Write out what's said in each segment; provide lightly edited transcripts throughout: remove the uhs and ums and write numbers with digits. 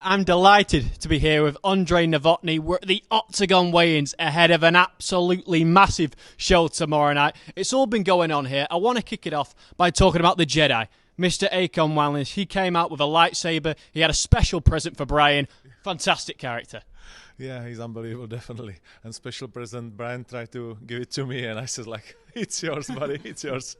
I'm delighted to be here with Ondřej Novotný. We're at the Oktagon weigh-ins ahead of an absolutely massive show tomorrow night. It's all been going on here. I want to kick it off by talking about the Jedi, Mr. Oktagon Wellness. He came out with a lightsaber. He had a special present for Brian. Fantastic character. Yeah, he's unbelievable, definitely. And special present, Brian tried to give it to me, and I said, like, it's yours, buddy, it's yours.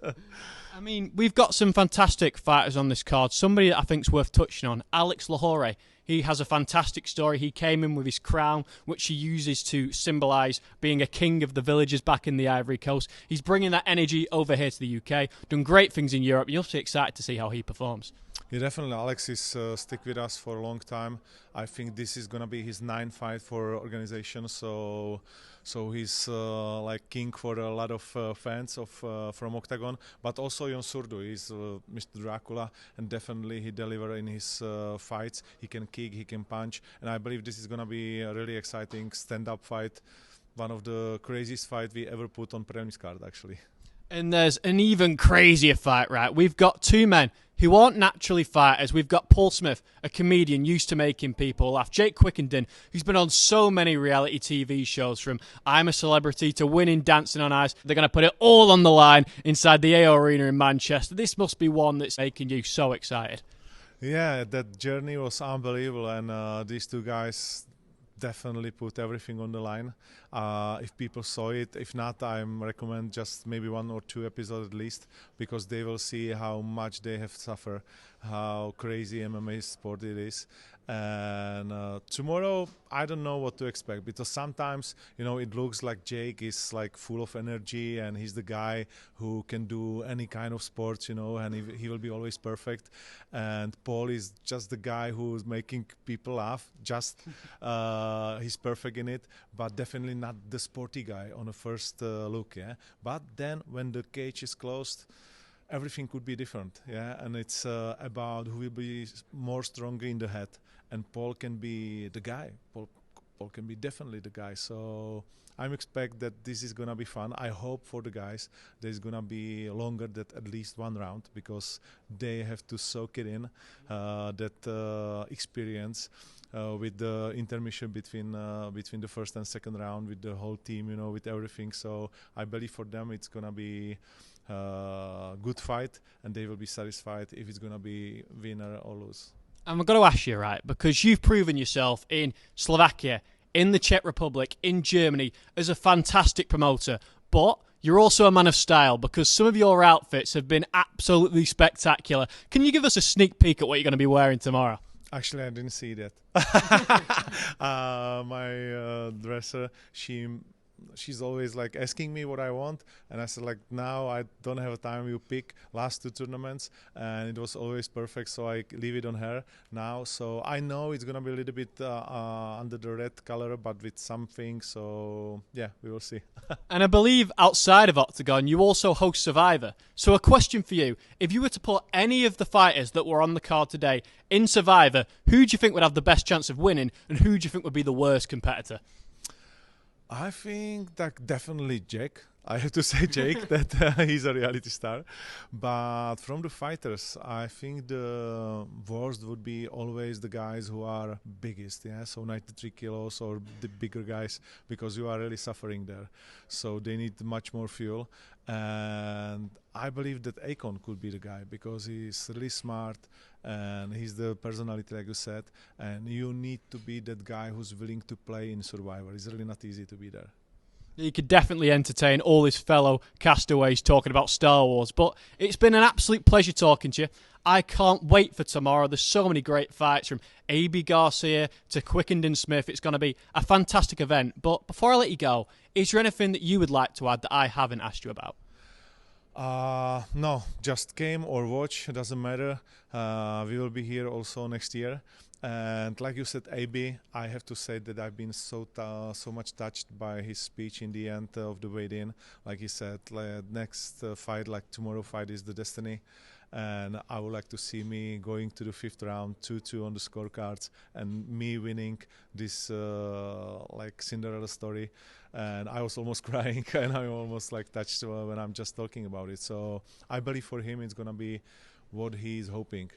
I mean, we've got some fantastic fighters on this card. Somebody that I think's worth touching on, Alex Lahore. He has a fantastic story. He came in with his crown, which he uses to symbolise being a king of the villages back in the Ivory Coast. He's bringing that energy over here to the UK, done great things in Europe. You'll be excited to see how he performs. Yeah, definitely. Alex is stick with us for a long time. I think this is gonna be his 9th fight for organization. So he's like king for a lot of fans of from Oktagon. But also Jon Surdu is Mr. Dracula, and definitely he delivers in his fights. He can kick, he can punch, and I believe this is gonna be a really exciting stand-up fight. One of the craziest fights we ever put on prelims card, actually. And there's an even crazier fight, right? We've got two men who aren't naturally fighters. We've got Paul Smith, a comedian used to making people laugh. Jake Quickenden, who's been on so many reality TV shows, from I'm a Celebrity to Winning Dancing on Ice. They're going to put it all on the line inside the AO Arena in Manchester. This must be one that's making you so excited. Yeah, that journey was unbelievable, and these two guys definitely put everything on the line. If people saw it, if not, I recommend just maybe 1 or 2 episodes at least, because they will see how much they have suffered, how crazy MMA sport it is. And tomorrow, I don't know what to expect, because sometimes, you know, it looks like Jake is like full of energy and he's the guy who can do any kind of sports, you know, and he will be always perfect. And Paul is just the guy who's making people laugh. Just he's perfect in it, but definitely not the sporty guy on a first look. Yeah, but then when the cage is closed, everything could be different, yeah, and it's about who will be more stronger in the head, and Paul can be the guy. Paul can be definitely the guy. So I'm expect that this is gonna be fun. I hope for the guys there's gonna be longer than at least 1 round, because they have to soak it in, that experience. With the intermission between the first and second round, with the whole team, you know, with everything. So I believe for them it's gonna be good fight, and they will be satisfied if it's gonna be winner or lose. And I've got to ask you, right, because you've proven yourself in Slovakia, in the Czech Republic, in Germany as a fantastic promoter, but you're also a man of style, because some of your outfits have been absolutely spectacular. Can you give us a sneak peek at what you're going to be wearing tomorrow? Actually, I didn't see that. My dresser, she's always like asking me what I want, and I said, like, now I don't have time. You pick last 2 tournaments, and it was always perfect, so I leave it on her now. So I know it's gonna be a little bit under the red color, but with something. So yeah, we will see. And I believe outside of Oktagon, you also host Survivor. So a question for you: if you were to put any of the fighters that were on the card today in Survivor, who do you think would have the best chance of winning, and who do you think would be the worst competitor? I think that definitely Jake. I have to say Jake, that he's a reality star. But from the fighters, I think the worst would be always the guys who are biggest, yeah, so 93 kilos or the bigger guys, because you are really suffering there. So they need much more fuel. And I believe that Akon could be the guy, because he's really smart and he's the personality, like you said. And you need to be that guy who's willing to play in Survivor. It's really not easy to be there. He could definitely entertain all his fellow castaways talking about Star Wars. But it's been an absolute pleasure talking to you. I can't wait for tomorrow. There's so many great fights, from A.B. Garcia to Quickenden Smith. It's going to be a fantastic event. But before I let you go, is there anything that you would like to add that I haven't asked you about? No, just came or watch, it doesn't matter. We will be here also next year. And like you said, AB, I have to say that I've been so much touched by his speech in the end of the weigh-in. Like he said, next fight, like tomorrow fight, is the destiny. And I would like to see me going to the 5th round, 2-2 on the scorecards, and me winning this like Cinderella story. And I was almost crying, and I'm almost like touched when I'm just talking about it. So I believe for him it's gonna be what he's hoping.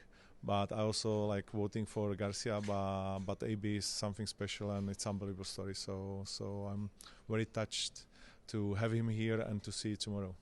but I also like voting for Garcia. But AB is something special, and it's unbelievable story. So I'm very touched to have him here and to see it tomorrow.